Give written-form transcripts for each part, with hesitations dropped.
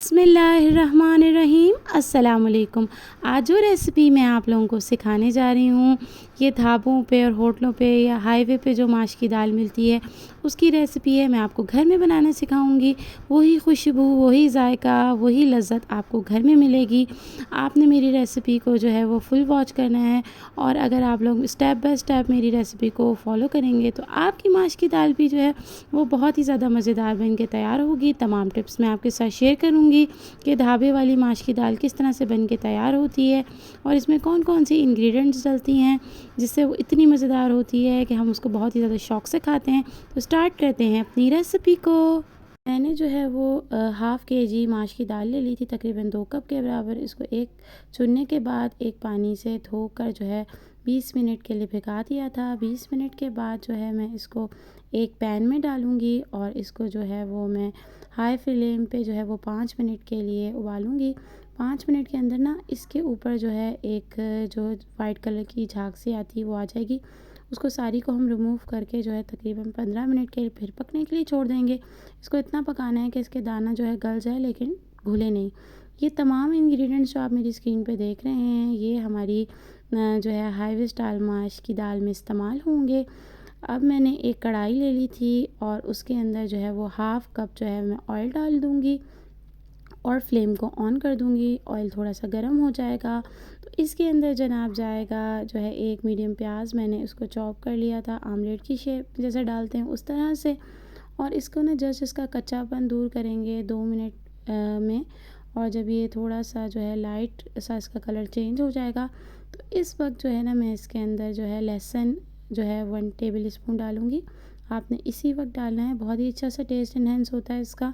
बिस्मिल्लाहिर्रहमानिर्रहीम। अस्सलामुअलैकुम। आज जो रेसिपी मैं आप लोगों को सिखाने जा रही हूँ, ये ढाबों पे और होटलों पे या हाईवे पे जो माश की दाल मिलती है उसकी रेसिपी है। मैं आपको घर में बनाना सिखाऊंगी। वही खुशबू, वही जायका, वही लज़्ज़त आपको घर में मिलेगी। आपने मेरी रेसिपी को जो है वो फुल वॉच करना है, और अगर आप लोग स्टेप बाय स्टेप मेरी रेसिपी को फॉलो करेंगे तो आपकी माश की दाल भी जो है वो बहुत ही ज़्यादा मज़ेदार बन के तैयार होगी। तमाम टिप्स मैं आपके साथ शेयर करूँगी कि ढाबे वाली माश की दाल किस तरह से बन के तैयार होती है और इसमें कौन कौन सी इंग्रेडिएंट्स डलती हैं जिससे वो इतनी मज़ेदार होती है कि हम उसको बहुत ही ज़्यादा शौक़ से खाते हैं। तो स्टार्ट करते हैं अपनी रेसिपी को। मैंने जो है वो हाफ़ केजी माश की दाल ले ली थी, तकरीबन 2 कप के बराबर। इसको एक चुनने के बाद एक पानी से धोकर जो है 20 मिनट के लिए भिगा दिया था। 20 मिनट के बाद जो है मैं इसको एक पैन में डालूँगी और इसको जो है वो मैं हाई फ्लेम पे जो है वो 5 मिनट के लिए उबालूँगी। 5 मिनट के अंदर ना इसके ऊपर जो है एक जो वाइट कलर की झाग सी आती है वो आ जाएगी। उसको सारी को हम रिमूव करके जो है तकरीबन 15 मिनट के लिए फिर पकने के लिए छोड़ देंगे। इसको इतना पकाना है कि इसके दाना जो है गल जाए लेकिन घुले नहीं। ये तमाम इंग्रेडिएंट्स जो आप मेरी स्क्रीन पे देख रहे हैं ये हमारी जो है हाईवे स्टाइल माश की दाल में इस्तेमाल होंगे। अब मैंने एक कढ़ाई ले ली थी और उसके अंदर जो है वो हाफ़ कप जो है मैं ऑयल डाल दूँगी और फ्लेम को ऑन कर दूँगी। ऑयल थोड़ा सा गर्म हो जाएगा तो इसके अंदर जनाब जाएगा जो है एक मीडियम प्याज। मैंने उसको चॉप कर लिया था, आमलेट की शेप जैसे डालते हैं उस तरह से, और इसको ना जस्ट इसका कच्चापन दूर करेंगे 2 मिनट में। और जब ये थोड़ा सा जो है लाइट सा इसका कलर चेंज हो जाएगा तो इस वक्त जो है ना मैं इसके अंदर जो है लहसुन जो है 1 टेबल स्पून डालूँगी। आपने इसी वक्त डालना है, बहुत ही अच्छा सा टेस्ट इन्हेंस होता है इसका।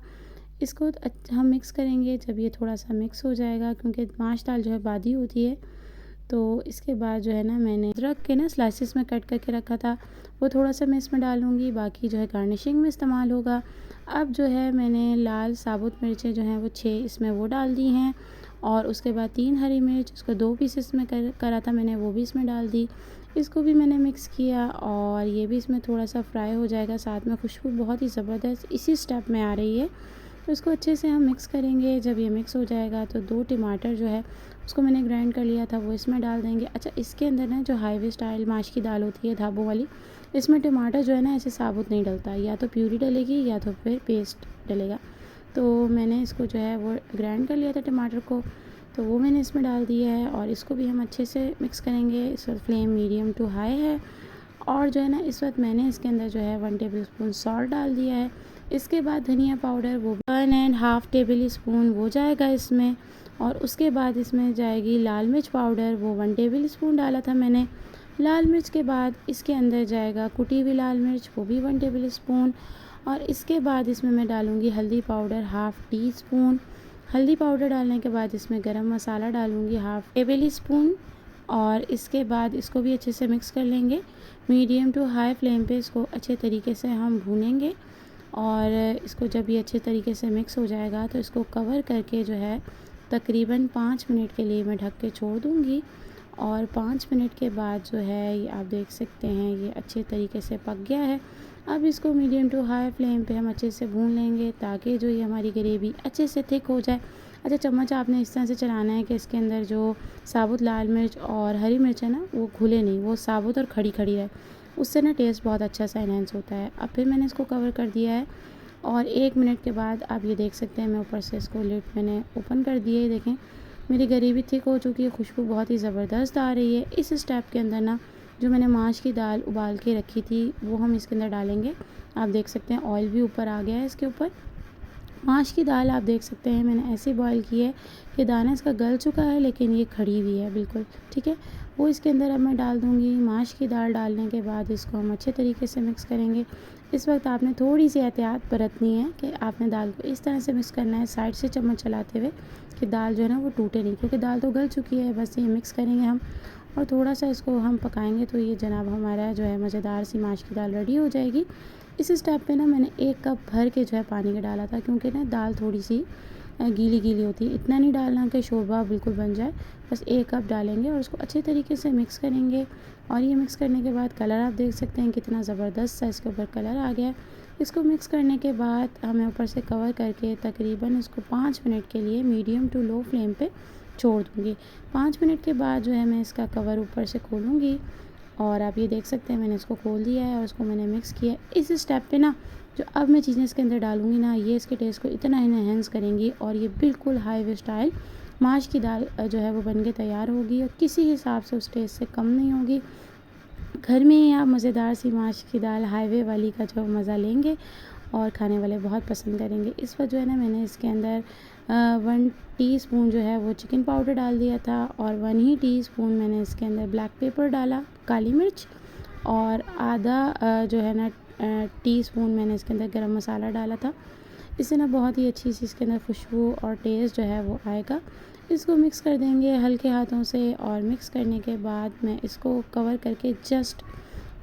इसको हम मिक्स करेंगे। जब ये थोड़ा सा मिक्स हो जाएगा, क्योंकि माश दाल जो है बादी होती है, तो इसके बाद जो है ना मैंने अदरक के ना स्लाइसिस में कट करके रखा था वो थोड़ा सा मैं इसमें डालूँगी, बाकी जो है गार्निशिंग में इस्तेमाल होगा। अब जो है मैंने लाल साबुत मिर्चें जो हैं वो 6 इसमें वो डाल दी हैं, और उसके बाद 3 हरी मिर्च उसको 2 पीसेस में करा था मैंने, वो भी इसमें डाल दी। इसको भी मैंने मिक्स किया और ये भी इसमें थोड़ा सा फ्राई हो जाएगा। साथ में खुशबू बहुत ही ज़बरदस्त इसी स्टेप में आ रही है, तो इसको अच्छे से हम मिक्स करेंगे। जब ये मिक्स हो जाएगा तो 2 टमाटर जो है उसको मैंने ग्राइंड कर लिया था वो इसमें डाल देंगे। अच्छा, इसके अंदर ना जो हाईवे स्टाइल माश की दाल होती है ढाबों वाली, इसमें टमाटर जो है ना ऐसे साबुत नहीं डलता, या तो प्यूरी डलेगी या तो फिर पेस्ट डलेगा। तो मैंने इसको जो है वो ग्राइंड कर लिया था टमाटर को, तो वो मैंने इसमें डाल दिया है और इसको भी हम अच्छे से मिक्स करेंगे। इस वक्त फ्लेम मीडियम टू हाई है, और जो है ना इस वक्त मैंने इसके अंदर जो है 1 टेबल स्पून सॉल्ट डाल दिया है। इसके बाद धनिया पाउडर वो 1.5 टेबल स्पून वो जाएगा इसमें, और उसके बाद इसमें जाएगी लाल मिर्च पाउडर, वो 1 टेबल स्पून डाला था मैंने। लाल मिर्च के बाद इसके अंदर जाएगा कुटी हुई लाल मिर्च, वो भी 1 टेबल स्पून, और इसके बाद इसमें मैं डालूँगी हल्दी पाउडर हाफ़ टी स्पून। हल्दी पाउडर डालने के बाद इसमें गरम मसाला डालूँगी हाफ़ टेबल स्पून, और इसके बाद इसको भी अच्छे से मिक्स कर लेंगे। मीडियम टू हाई फ्लेम पे इसको अच्छे तरीके से हम भूनेंगे, और इसको जब ये अच्छे तरीके से मिक्स हो जाएगा तो इसको कवर करके जो है तकरीबन 5 मिनट के लिए मैं ढक के छोड़ दूँगी। और 5 मिनट के बाद जो है ये आप देख सकते हैं ये अच्छे तरीके से पक गया है। अब इसको मीडियम टू हाई फ्लेम पे हम अच्छे से भून लेंगे ताकि जो ये हमारी ग्रेवी अच्छे से थिक हो जाए। अच्छा, चम्मच आपने इस तरह से चलाना है कि इसके अंदर जो साबुत लाल मिर्च और हरी मिर्च है ना वो घुले नहीं, वो साबुत और खड़ी खड़ी रहे, उससे ना टेस्ट बहुत अच्छा सा इन्हेंस होता है। अब फिर मैंने इसको कवर कर दिया है, और 1 मिनट के बाद आप ये देख सकते हैं मैं ऊपर से इसको लिड मैंने ओपन कर दिए। देखें मेरी ग्रेवी थिक हो चुकी है, खुशबू बहुत ही ज़बरदस्त आ रही है। इस स्टेप के अंदर ना जो मैंने माश की दाल उबाल के रखी थी वो हम इसके अंदर डालेंगे। आप देख सकते हैं ऑयल भी ऊपर आ गया है इसके ऊपर। माश की दाल आप देख सकते हैं मैंने ऐसे बॉईल की है कि दाना इसका गल चुका है लेकिन ये खड़ी हुई है बिल्कुल, ठीक है। वो इसके अंदर अब मैं डाल दूँगी। माश की दाल डालने के बाद इसको हम अच्छे तरीके से मिक्स करेंगे। इस वक्त आपने थोड़ी सी एहतियात बरतनी है कि आपने दाल को इस तरह से मिक्स करना है साइड से चम्मच चलाते हुए कि दाल जो है ना वो टूटे नहीं, क्योंकि दाल तो गल चुकी है। बस ये मिक्स करेंगे हम और थोड़ा सा इसको हम पकाएंगे तो ये जनाब हमारा जो है मज़ेदार सी माश की दाल रेडी हो जाएगी। इस स्टेप पे ना मैंने 1 कप भर के जो है पानी का डाला था, क्योंकि ना दाल थोड़ी सी गीली गीली होती है। इतना नहीं डालना कि शोरबा बिल्कुल बन जाए, बस 1 कप डालेंगे और उसको अच्छे तरीके से मिक्स करेंगे। और ये मिक्स करने के बाद कलर आप देख सकते हैं कितना ज़बरदस्त सा इसके ऊपर कलर आ गया है। इसको मिक्स करने के बाद हमें ऊपर से कवर करके तकरीबन इसको 5 मिनट के लिए मीडियम टू लो फ्लेम पे छोड़ दूँगी। 5 मिनट के बाद जो है मैं इसका कवर ऊपर से खोलूँगी और आप ये देख सकते हैं मैंने इसको खोल दिया है और इसको मैंने मिक्स किया। इस स्टेप पे ना जो अब मैं चीज़ें इसके अंदर डालूँगी ना, ये इसके टेस्ट को इतना इन्हेंस करेंगी और ये बिल्कुल हाई वे स्टाइल माश की दाल जो है वो बन के तैयार होगी और किसी हिसाब से उस टेस्ट से कम नहीं होगी। घर में ही आप मज़ेदार सी माश की दाल हाईवे वाली का जो मज़ा लेंगे और खाने वाले बहुत पसंद करेंगे। इस वक्त जो है ना मैंने इसके अंदर 1 टीस्पून जो है वो चिकन पाउडर डाल दिया था और 1 ही टीस्पून मैंने इसके अंदर ब्लैक पेपर डाला, काली मिर्च, और आधा जो है ना टीस्पून मैंने इसके अंदर गरम मसाला डाला था। इससे ना बहुत ही अच्छी सी इसके अंदर खुशबू और टेस्ट जो है वो आएगा। इसको मिक्स कर देंगे हल्के हाथों से और मिक्स करने के बाद मैं इसको कवर करके जस्ट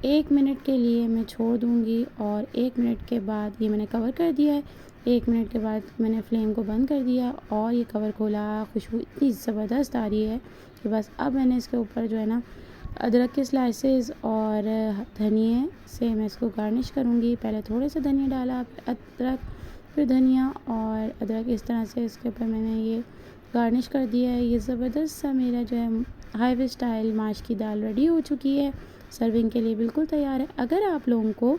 1 मिनट के लिए मैं छोड़ दूँगी और 1 मिनट के बाद ये मैंने कवर कर दिया है। 1 मिनट के बाद मैंने फ्लेम को बंद कर दिया और ये कवर खोला, खुशबू इतनी ज़बरदस्त आ रही है कि बस अब मैंने इसके ऊपर जो है ना अदरक के स्लाइसेस और धनिए से मैं इसको गार्निश करूँगी। पहले थोड़े से धनिया डाला, फिर अदरक, फिर धनिया और अदरक, इस तरह से इसके ऊपर मैंने ये गार्निश कर दिया है। ये ज़बरदस्त सा मेरा जो है हाईवे स्टाइल माश की दाल रेडी हो चुकी है, सर्विंग के लिए बिल्कुल तैयार है। अगर आप लोगों को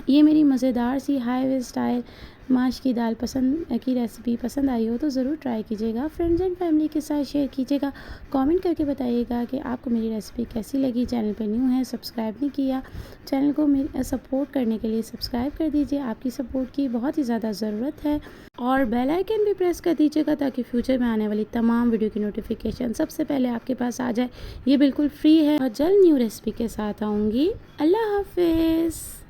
ये मेरी मज़ेदार सी हाईवे स्टाइल माश की दाल पसंद की रेसिपी पसंद आई हो तो ज़रूर ट्राई कीजिएगा, फ्रेंड्स एंड फैमिली के साथ शेयर कीजिएगा, कमेंट करके बताइएगा कि आपको मेरी रेसिपी कैसी लगी। चैनल पर न्यू है, सब्सक्राइब नहीं किया, चैनल को मेरे सपोर्ट करने के लिए सब्सक्राइब कर दीजिए। आपकी सपोर्ट की बहुत ही ज़्यादा ज़रूरत है और बेल आइकन भी प्रेस कर दीजिएगा ताकि फ्यूचर में आने वाली तमाम वीडियो की नोटिफिकेशन सबसे पहले आपके पास आ जाए। ये बिल्कुल फ्री है और जल्द न्यू रेसिपी के साथ आऊँगी। अल्लाह हाफिज़।